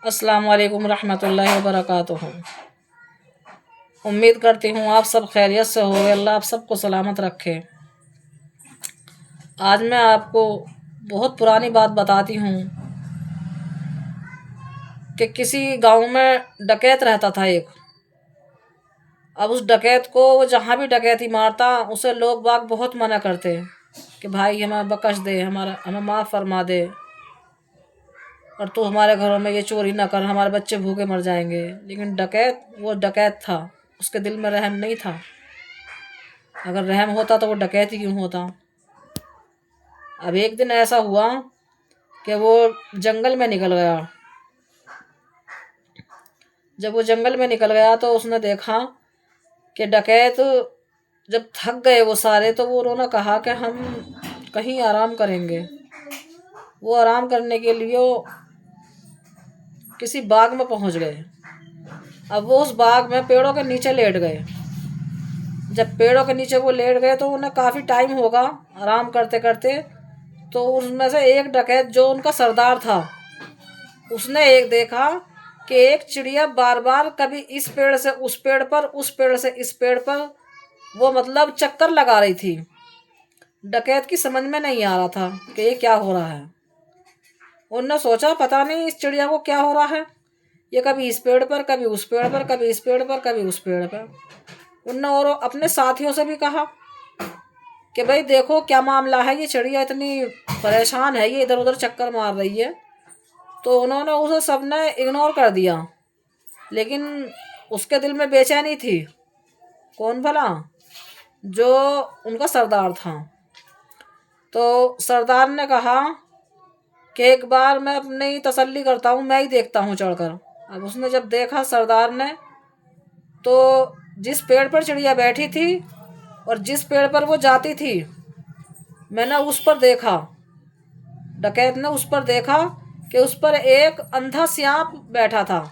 السلام علیکم ورحمۃ اللہ وبرکاتہ۔ امید کرتی ہوں آپ سب خیریت سے ہو، اللہ آپ سب کو سلامت رکھے۔ آج میں آپ کو بہت پرانی بات بتاتی ہوں کہ کسی گاؤں میں ڈکیت رہتا تھا ایک۔ اب اس ڈکیت کو وہ جہاں بھی ڈکیتی مارتا اسے لوگ باگ بہت منع کرتے کہ بھائی ہمیں بخش دے، ہمیں معاف فرما دے، اور تو ہمارے گھروں میں یہ چوری نہ کر، ہمارے بچے بھوکے مر جائیں گے۔ لیکن وہ ڈکیت تھا، اس کے دل میں رحم نہیں تھا۔ اگر رحم ہوتا تو وہ ڈکیت ہی کیوں ہوتا۔ اب ایک دن ایسا ہوا کہ وہ جنگل میں نکل گیا۔ جب وہ جنگل میں نکل گیا تو اس نے دیکھا کہ ڈکیت جب تھک گئے وہ سارے، تو انہوں نے کہا کہ ہم کہیں آرام کریں گے۔ وہ آرام کرنے کے لیے کسی باغ میں پہنچ گئے۔ اب وہ اس باغ میں پیڑوں کے نیچے لیٹ گئے۔ جب پیڑوں کے نیچے وہ لیٹ گئے تو انہیں کافی ٹائم ہوگا آرام کرتے کرتے، تو اس میں سے ایک ڈکیت جو ان کا سردار تھا، اس نے ایک دیکھا کہ ایک چڑیا بار بار کبھی اس پیڑ سے اس پیڑ پر، اس پیڑ سے اس پیڑ پر وہ مطلب چکر لگا رہی تھی۔ ڈکیت کی سمجھ میں نہیں آ رہا تھا کہ یہ کیا ہو رہا ہے۔ انہوں نے سوچا پتہ نہیں اس چڑیا کو کیا ہو رہا ہے، یہ کبھی اس پیڑ پر، کبھی اس پیڑ پر، کبھی اس پیڑ پر، کبھی اس پیڑ پر۔ انہوں نے اور اپنے ساتھیوں سے بھی کہا کہ بھائی دیکھو کیا معاملہ ہے، یہ چڑیا اتنی پریشان ہے، یہ ادھر ادھر چکر مار رہی ہے۔ تو انہوں نے اسے سب نے اگنور کر دیا، لیکن اس کے دل میں بے چینی تھی۔ کون بھلا؟ جو ان کا سردار تھا۔ تو سردار نے کہا کہ ایک بار میں اپنی تسلی کرتا ہوں، میں ہی دیکھتا ہوں چڑھ کر۔ اب اس نے جب دیکھا سردار نے، تو جس پیڑ پر چڑیا بیٹھی تھی اور جس پیڑ پر وہ جاتی تھی، میں نے اس پر دیکھا، ڈکیت نے اس پر دیکھا کہ اس پر ایک اندھا سیانپ بیٹھا تھا۔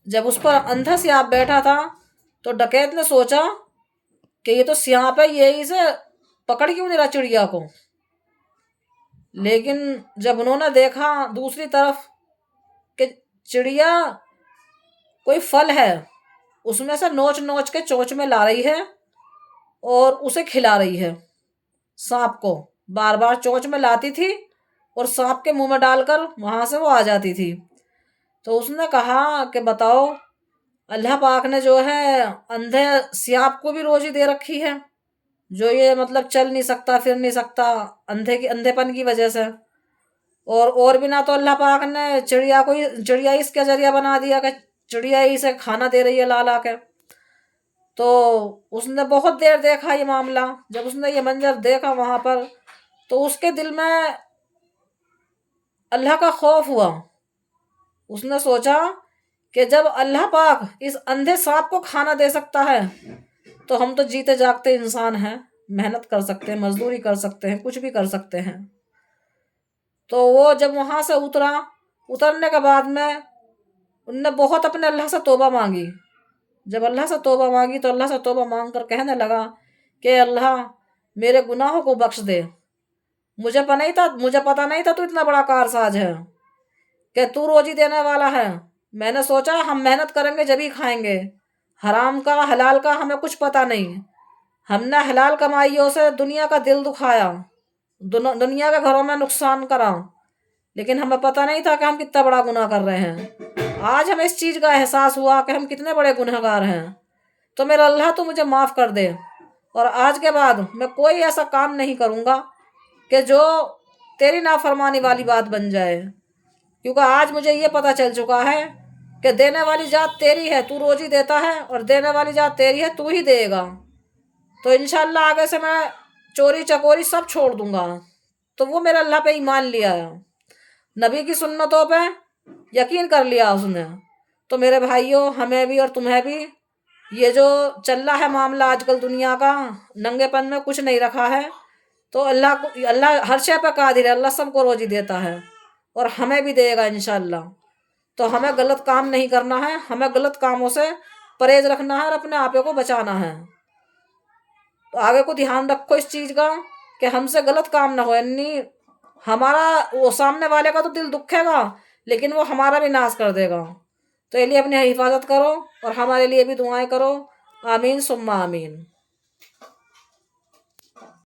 جب اس پر اندھا سیانپ بیٹھا تھا تو ڈکیت نے سوچا کہ یہ تو سیانپ ہے، یہ اسے پکڑ کیوں نہیں رہا چڑیا کو۔ لیکن جب انہوں نے دیکھا دوسری طرف کہ چڑیا کوئی پھل ہے، اس میں سے نوچ نوچ کے چونچ میں لا رہی ہے اور اسے کھلا رہی ہے۔ سانپ کو بار بار چونچ میں لاتی تھی اور سانپ کے منہ میں ڈال کر وہاں سے وہ آ جاتی تھی۔ تو اس نے کہا کہ بتاؤ، اللہ پاک نے جو ہے اندھے سیانپ کو بھی روزی دے رکھی ہے، جو یہ مطلب چل نہیں سکتا، پھر نہیں سکتا اندھے پن کی وجہ سے، اور بھی نہ تو اللہ پاک نے چڑیا اس کے ذریعہ بنا دیا کہ چڑیا ہی سے کھانا دے رہی ہے لا لا کے۔ تو اس نے بہت دیر دیکھا یہ معاملہ۔ جب اس نے یہ منظر دیکھا وہاں پر، تو اس کے دل میں اللہ کا خوف ہوا۔ اس نے سوچا کہ جب اللہ پاک اس اندھے سانپ کو کھانا دے سکتا ہے تو ہم تو جیتے جاگتے انسان ہیں، محنت کر سکتے ہیں، مزدوری کر سکتے ہیں، کچھ بھی کر سکتے ہیں۔ تو وہ جب وہاں سے اترنے کے بعد میں ان نے بہت اپنے اللہ سے توبہ مانگی۔ جب اللہ سے توبہ مانگی تو اللہ سے توبہ مانگ کر کہنے لگا کہ اللہ میرے گناہوں کو بخش دے، مجھے پتہ نہیں تھا تو اتنا بڑا کارساز ہے کہ تو روزی دینے والا ہے۔ میں نے سوچا ہم محنت کریں گے جب ہی کھائیں گے، حرام کا حلال کا ہمیں کچھ پتہ نہیں۔ ہم نے حلال کمائیوں سے دنیا کا دل دکھایا، دنیا کے گھروں میں نقصان کرا، لیکن ہمیں پتہ نہیں تھا کہ ہم کتنا بڑا گناہ کر رہے ہیں۔ آج ہمیں اس چیز کا احساس ہوا کہ ہم کتنے بڑے گنہگار ہیں۔ تو میرا اللہ تو مجھے معاف کر دے، اور آج کے بعد میں کوئی ایسا کام نہیں کروں گا کہ جو تیری نافرمانی والی بات بن جائے، کیونکہ آج مجھے یہ پتہ چل چکا ہے کہ دینے والی ذات تیری ہے، تو روزی دیتا ہے، اور دینے والی ذات تیری ہے، تو ہی دے گا۔ تو انشاءاللہ آگے سے میں چوری چکوری سب چھوڑ دوں گا۔ تو وہ میرے اللہ پہ ایمان لیا ہے، نبی کی سنتوں پہ یقین کر لیا اس نے۔ تو میرے بھائیوں، ہمیں بھی اور تمہیں بھی یہ جو چل رہا ہے معاملہ آج کل دنیا کا، ننگے پن میں کچھ نہیں رکھا ہے، تو اللہ ہر شے پہ قادر ہے، اللہ سب کو روزی دیتا ہے اور ہمیں بھی دے گا انشاءاللہ۔ تو ہمیں غلط کام نہیں کرنا ہے، ہمیں غلط کاموں سے پرہیز رکھنا ہے اور اپنے آپ کو بچانا ہے۔ تو آگے کو دھیان رکھو اس چیز کا کہ ہم سے غلط کام نہ ہو، یعنی ہمارا وہ سامنے والے کا تو دل دکھے گا لیکن وہ ہمارا بھی ناش کر دے گا. تو یہ لیے اپنی حفاظت کرو اور ہمارے لیے بھی دعائیں کرو. آمین ثم آمین.